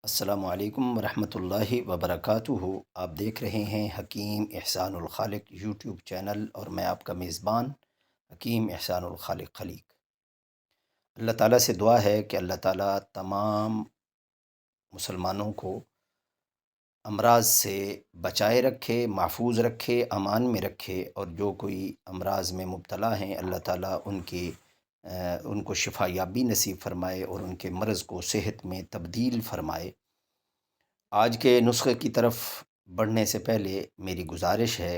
السلام علیکم ورحمۃ اللہ وبرکاتہ۔ آپ دیکھ رہے ہیں حکیم احسان الخالق یوٹیوب چینل، اور میں آپ کا میزبان حکیم احسان الخالق خلیق۔ اللہ تعالیٰ سے دعا ہے کہ اللہ تعالیٰ تمام مسلمانوں کو امراض سے بچائے رکھے، محفوظ رکھے، امان میں رکھے، اور جو کوئی امراض میں مبتلا ہیں اللہ تعالیٰ ان کو شفا یابی نصیب فرمائے اور ان کے مرض کو صحت میں تبدیل فرمائے۔ آج کے نسخے کی طرف بڑھنے سے پہلے میری گزارش ہے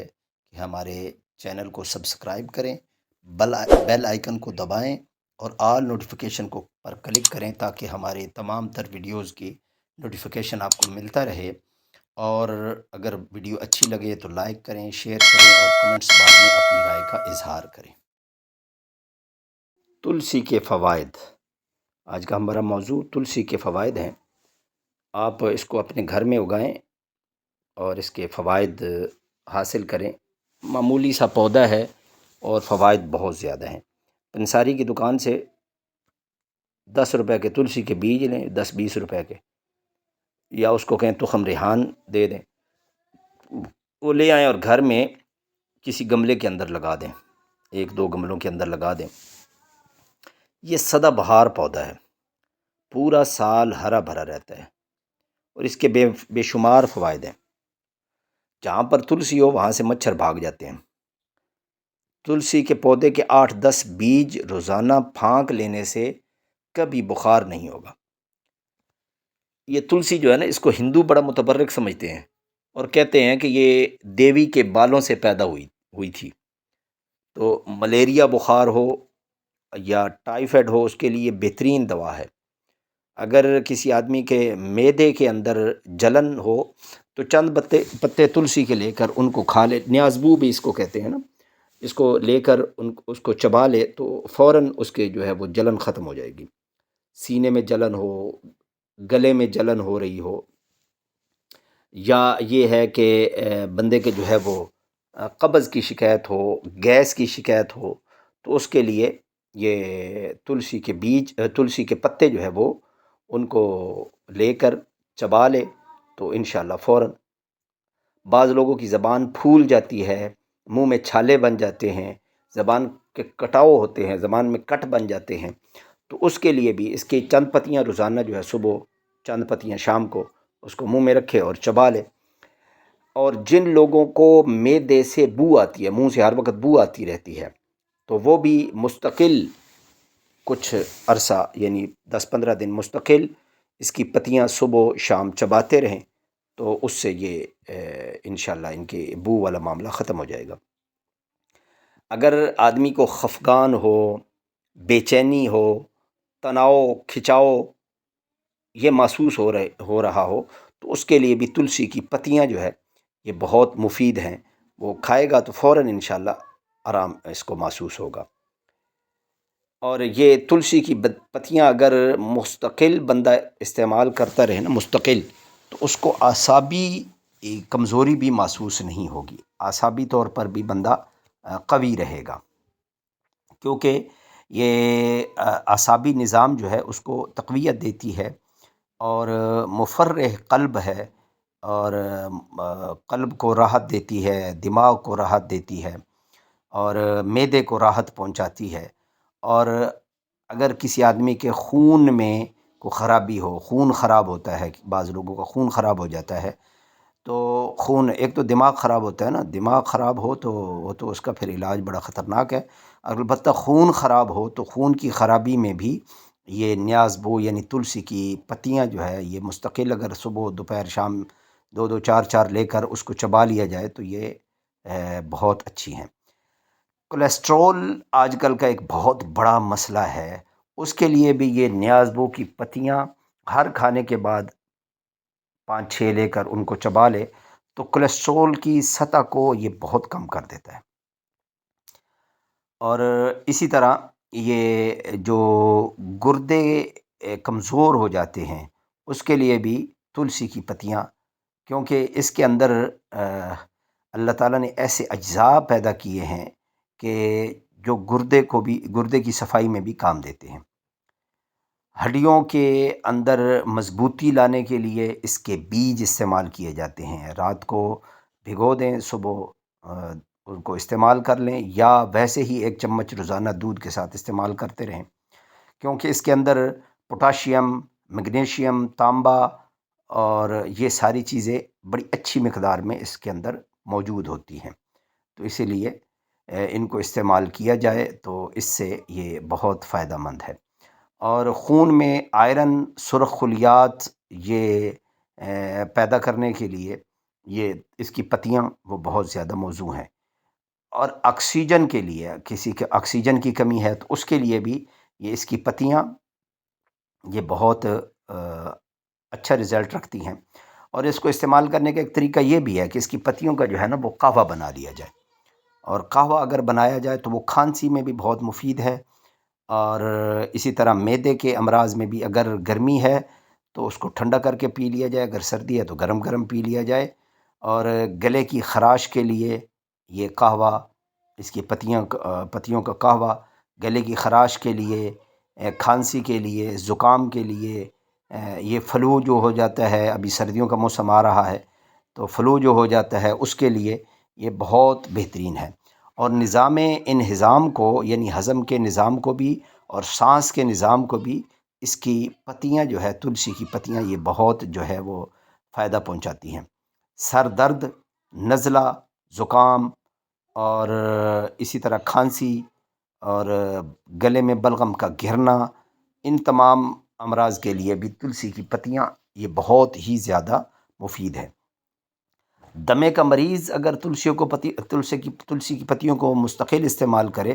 کہ ہمارے چینل کو سبسکرائب کریں، بیل آئیکن کو دبائیں اور آل نوٹیفیکیشن کو پر کلک کریں تاکہ ہمارے تمام تر ویڈیوز کی نوٹیفیکیشن آپ کو ملتا رہے۔ اور اگر ویڈیو اچھی لگے تو لائک کریں، شیئر کریں اور کمنٹس باکس میں اپنی رائے کا اظہار کریں۔ تلسی کے فوائد، آج کا ہمارا موضوع تلسی کے فوائد ہیں۔ آپ اس کو اپنے گھر میں اگائیں اور اس کے فوائد حاصل کریں۔ معمولی سا پودا ہے اور فوائد بہت زیادہ ہیں۔ پنساری کی دکان سے 10 روپے کے تلسی کے بیج لیں، 10-20 روپے کے، یا اس کو کہیں تخم ریحان دے دیں، وہ لے آئیں اور گھر میں کسی گملے کے اندر لگا دیں، 1-2 گملوں کے اندر لگا دیں۔ یہ سدا بہار پودا ہے، پورا سال ہرا بھرا رہتا ہے اور اس کے بے شمار فوائد ہیں۔ جہاں پر تلسی ہو وہاں سے مچھر بھاگ جاتے ہیں۔ تلسی کے پودے کے 8-10 بیج روزانہ پھانک لینے سے کبھی بخار نہیں ہوگا۔ یہ تلسی جو ہے نا، اس کو ہندو بڑا متبرک سمجھتے ہیں اور کہتے ہیں کہ یہ دیوی کے بالوں سے پیدا ہوئی تھی۔ تو ملیریا بخار ہو یا ٹائیفائڈ ہو، اس کے لیے بہترین دوا ہے۔ اگر کسی آدمی کے معدے کے اندر جلن ہو تو چند پتے تلسی کے لے کر ان کو کھا لے، نیازبو بھی اس کو کہتے ہیں نا، اس کو لے کر اس کو چبا لے تو فوراً اس کے جو ہے وہ جلن ختم ہو جائے گی۔ سینے میں جلن ہو، گلے میں جلن ہو رہی ہو، یا یہ ہے کہ بندے کے جو ہے وہ قبض کی شکایت ہو، گیس کی شکایت ہو، تو اس کے لیے یہ تلسی کے پتے جو ہے وہ ان کو لے کر چبا لے تو انشاءاللہ فوراً۔ بعض لوگوں کی زبان پھول جاتی ہے، منہ میں چھالے بن جاتے ہیں، زبان کے کٹاؤ ہوتے ہیں، زبان میں کٹ بن جاتے ہیں، تو اس کے لیے بھی اس کی چند پتیاں روزانہ جو ہے صبح، چند پتیاں شام کو، اس کو منہ میں رکھے اور چبا لے۔ اور جن لوگوں کو معدے سے بو آتی ہے، منہ سے ہر وقت بو آتی رہتی ہے، تو وہ بھی مستقل کچھ عرصہ، یعنی 10-15 دن مستقل اس کی پتیاں صبح شام چباتے رہیں تو اس سے یہ انشاءاللہ ان کے بو والا معاملہ ختم ہو جائے گا۔ اگر آدمی کو خفگان ہو، بے چینی ہو، تناؤ کھچاؤ یہ محسوس ہو رہا ہو تو اس کے لیے بھی تلسی کی پتیاں جو ہے یہ بہت مفید ہیں۔ وہ کھائے گا تو فوراً انشاءاللہ آرام اس کو محسوس ہوگا۔ اور یہ تلسی کی پتیاں اگر مستقل بندہ استعمال کرتا رہے نا، مستقل، تو اس کو اعصابی کمزوری بھی محسوس نہیں ہوگی، اعصابی طور پر بھی بندہ قوی رہے گا، کیونکہ یہ اعصابی نظام جو ہے اس کو تقویت دیتی ہے اور مفرح قلب ہے، اور قلب کو راحت دیتی ہے، دماغ کو راحت دیتی ہے، اور معدے کو راحت پہنچاتی ہے۔ اور اگر کسی آدمی کے خون میں کوئی خرابی ہو، خون خراب ہوتا ہے، بعض لوگوں کا خون خراب ہو جاتا ہے، تو خون ایک تو دماغ خراب ہوتا ہے نا، دماغ خراب ہو تو وہ تو اس کا پھر علاج بڑا خطرناک ہے۔ البتہ خون خراب ہو تو خون کی خرابی میں بھی یہ نیازبو یعنی تلسی کی پتیاں جو ہے یہ مستقل اگر صبح دوپہر شام 2-2 4-4 لے کر اس کو چبا لیا جائے تو یہ بہت اچھی ہیں۔ کولیسٹرول آج کل کا ایک بہت بڑا مسئلہ ہے، اس کے لیے بھی یہ نیازبو کی پتیاں ہر کھانے کے بعد 5-6 لے کر ان کو چبا لے تو کولیسٹرول کی سطح کو یہ بہت کم کر دیتا ہے۔ اور اسی طرح یہ جو گردے کمزور ہو جاتے ہیں اس کے لیے بھی تلسی کی پتیاں، کیونکہ اس کے اندر اللہ تعالیٰ نے ایسے اجزاء پیدا کیے ہیں کہ جو گردے کی صفائی میں بھی کام دیتے ہیں۔ ہڈیوں کے اندر مضبوطی لانے کے لیے اس کے بیج استعمال کیے جاتے ہیں۔ رات کو بھگو دیں، صبح ان کو استعمال کر لیں، یا ویسے ہی 1 چمچ روزانہ دودھ کے ساتھ استعمال کرتے رہیں، کیونکہ اس کے اندر پوٹاشیم، میگنیشیم، تانبا اور یہ ساری چیزیں بڑی اچھی مقدار میں اس کے اندر موجود ہوتی ہیں۔ تو اسی لیے ان کو استعمال کیا جائے تو اس سے یہ بہت فائدہ مند ہے۔ اور خون میں آئرن، سرخ خلیات یہ پیدا کرنے کے لیے یہ اس کی پتیاں وہ بہت زیادہ موزوں ہیں۔ اور آکسیجن کے لیے، کسی کے آکسیجن کی کمی ہے تو اس کے لیے بھی یہ اس کی پتیاں یہ بہت اچھا رزلٹ رکھتی ہیں۔ اور اس کو استعمال کرنے کا ایک طریقہ یہ بھی ہے کہ اس کی پتیوں کا جو ہے نا وہ قہوہ بنا لیا جائے، اور قہوہ اگر بنایا جائے تو وہ کھانسی میں بھی بہت مفید ہے، اور اسی طرح معدے کے امراض میں بھی اگر گرمی ہے تو اس کو ٹھنڈا کر کے پی لیا جائے، اگر سردی ہے تو گرم گرم پی لیا جائے۔ اور گلے کی خراش کے لیے یہ قہوہ، اس کی پتیوں کا قہوہ گلے کی خراش کے لیے، کھانسی کے لیے، زکام کے لیے، یہ فلو جو ہو جاتا ہے، ابھی سردیوں کا موسم آ رہا ہے تو فلو جو ہو جاتا ہے اس کے لیے یہ بہت بہترین ہے۔ اور نظام انہضام کو، یعنی ہضم کے نظام کو بھی اور سانس کے نظام کو بھی اس کی پتیاں جو ہے، تلسی کی پتیاں یہ بہت جو ہے وہ فائدہ پہنچاتی ہیں۔ سر درد، نزلہ، زکام اور اسی طرح کھانسی اور گلے میں بلغم کا گھرنا، ان تمام امراض کے لیے بھی تلسی کی پتیاں یہ بہت ہی زیادہ مفید ہے۔ دمے کا مریض اگر تلسی کی پتیوں کو مستقل استعمال کرے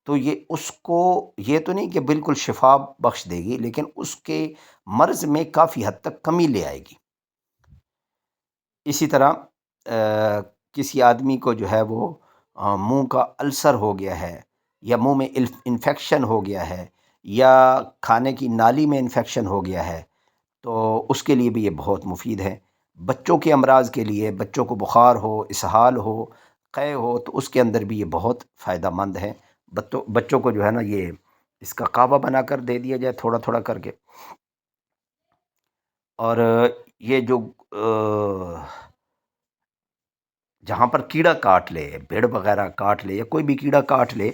تو یہ اس کو، یہ تو نہیں کہ بالکل شفا بخش دے گی، لیکن اس کے مرض میں کافی حد تک کمی لے آئے گی۔ اسی طرح کسی آدمی کو جو ہے وہ منہ کا السر ہو گیا ہے، یا منہ میں انفیکشن ہو گیا ہے، یا کھانے کی نالی میں انفیکشن ہو گیا ہے، تو اس کے لیے بھی یہ بہت مفید ہے۔ بچوں کے امراض کے لیے، بچوں کو بخار ہو، اسہال ہو، قے ہو، تو اس کے اندر بھی یہ بہت فائدہ مند ہے۔ بچوں کو جو ہے نا یہ اس کا قہوہ بنا کر دے دیا جائے تھوڑا تھوڑا کر کے۔ اور یہ جو جہاں پر کیڑا کاٹ لے، بھیڑ وغیرہ کاٹ لے یا کوئی بھی کیڑا کاٹ لے،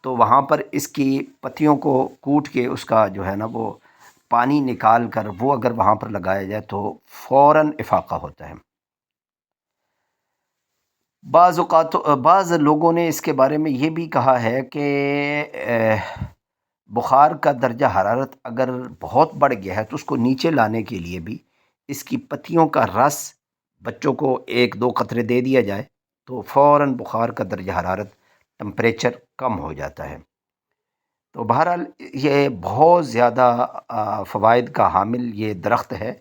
تو وہاں پر اس کی پتیوں کو کوٹ کے اس کا جو ہے نا وہ پانی نکال کر وہ اگر وہاں پر لگایا جائے تو فوراً افاقہ ہوتا ہے۔ بعض لوگوں نے اس کے بارے میں یہ بھی کہا ہے کہ بخار کا درجہ حرارت اگر بہت بڑھ گیا ہے تو اس کو نیچے لانے کے لیے بھی اس کی پتیوں کا رس بچوں کو 1-2 قطرے دے دیا جائے تو فوراً بخار کا درجہ حرارت، ٹمپریچر کم ہو جاتا ہے۔ تو بہرحال یہ بہت زیادہ فوائد کا حامل یہ درخت ہے،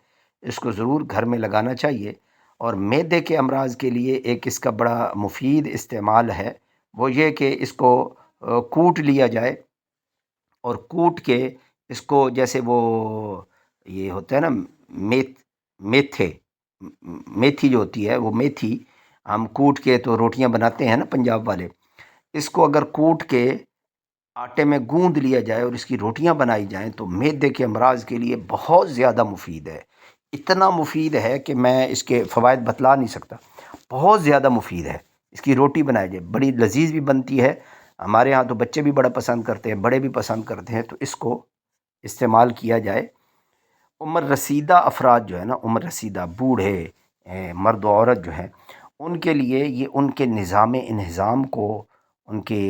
اس کو ضرور گھر میں لگانا چاہیے۔ اور معدے کے امراض کے لیے ایک اس کا بڑا مفید استعمال ہے، وہ یہ کہ اس کو کوٹ لیا جائے، اور کوٹ کے اس کو جیسے وہ یہ ہوتا ہے نا میتھی جو ہوتی ہے، وہ میتھی ہم کوٹ کے تو روٹیاں بناتے ہیں نا پنجاب والے، اس کو اگر کوٹ کے آٹے میں گوندھ لیا جائے اور اس کی روٹیاں بنائی جائیں تو معدے کے امراض کے لیے بہت زیادہ مفید ہے۔ اتنا مفید ہے کہ میں اس کے فوائد بتلا نہیں سکتا، بہت زیادہ مفید ہے۔ اس کی روٹی بنائی جائے، بڑی لذیذ بھی بنتی ہے، ہمارے ہاں تو بچے بھی بڑا پسند کرتے ہیں، بڑے بھی پسند کرتے ہیں، تو اس کو استعمال کیا جائے۔ عمر رسیدہ افراد جو ہے نا، عمر رسیدہ بوڑھے مرد و عورت جو ہیں، ان کے لیے یہ ان کے نظام انہضام کو، ان کے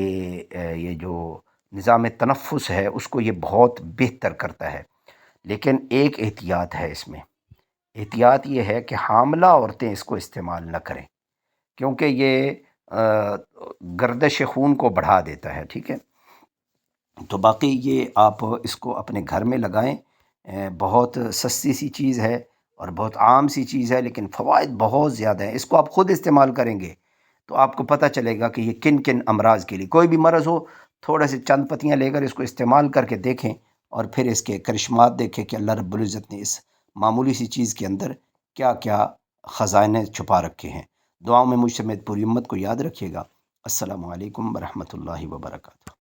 یہ جو نظام تنفس ہے اس کو یہ بہت بہتر کرتا ہے۔ لیکن ایک احتیاط ہے اس میں، احتیاط یہ ہے کہ حاملہ عورتیں اس کو استعمال نہ کریں، کیونکہ یہ گردش خون کو بڑھا دیتا ہے، ٹھیک ہے۔ تو باقی یہ آپ اس کو اپنے گھر میں لگائیں، بہت سستی سی چیز ہے اور بہت عام سی چیز ہے، لیکن فوائد بہت زیادہ ہیں۔ اس کو آپ خود استعمال کریں گے تو آپ کو پتہ چلے گا کہ یہ کن کن امراض کے لیے، کوئی بھی مرض ہو، تھوڑے سے چند پتیاں لے کر اس کو استعمال کر کے دیکھیں، اور پھر اس کے کرشمات دیکھیں کہ اللہ رب العزت نے اس معمولی سی چیز کے اندر کیا کیا خزانے چھپا رکھے ہیں۔ دعاؤں میں مجھ سمیت پوری امت کو یاد رکھیے گا۔ السلام علیکم ورحمۃ اللہ وبرکاتہ۔